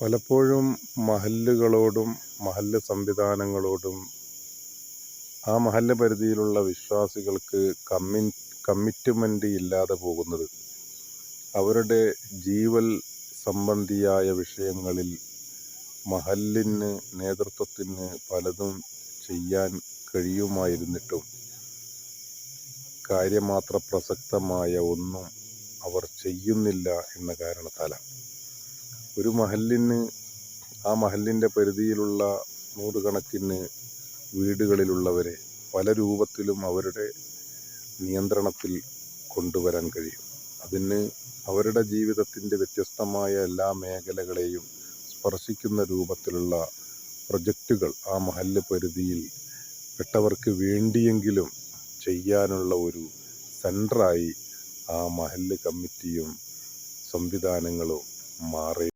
പലപ്പോഴും മഹല്ലുകളോടും മഹല്ല് സംവിധാനങ്ങളോടും ആ മഹല്ല് പരിധിയിലുള്ള വിശ്വാസികൾക്ക് കമ്മിറ്റ്മെൻ്റ് ഇല്ലാതെ പോകുന്നത് അവരുടെ ജീവൽ സംബന്ധിയായ വിഷയങ്ങളിൽ മഹല്ലിന് നേതൃത്വത്തിന് പലതും ചെയ്യാൻ കഴിയുമായിരുന്നിട്ടും കാര്യമാത്ര പ്രസക്തമായ ഒന്നും അവർ ചെയ്യുന്നില്ല എന്ന കാരണത്താലാണ്. ഒരു മഹല്ലിന് ആ മഹല്ലിൻ്റെ പരിധിയിലുള്ള നൂറുകണക്കിന് വീടുകളിലുള്ളവരെ പല രൂപത്തിലും അവരുടെ നിയന്ത്രണത്തിൽ കൊണ്ടുവരാൻ കഴിയും. അതിന് അവരുടെ ജീവിതത്തിൻ്റെ വ്യത്യസ്തമായ എല്ലാ മേഖലകളെയും സ്പർശിക്കുന്ന രൂപത്തിലുള്ള പ്രൊജക്റ്റുകൾ ആ മഹല്ല് പരിധിയിൽ പെട്ടവർക്ക് വേണ്ടിയെങ്കിലും ചെയ്യാനുള്ള ഒരു സെൻറ്ററായി ആ മഹല്ല് കമ്മിറ്റിയും സംവിധാനങ്ങളും മാറി.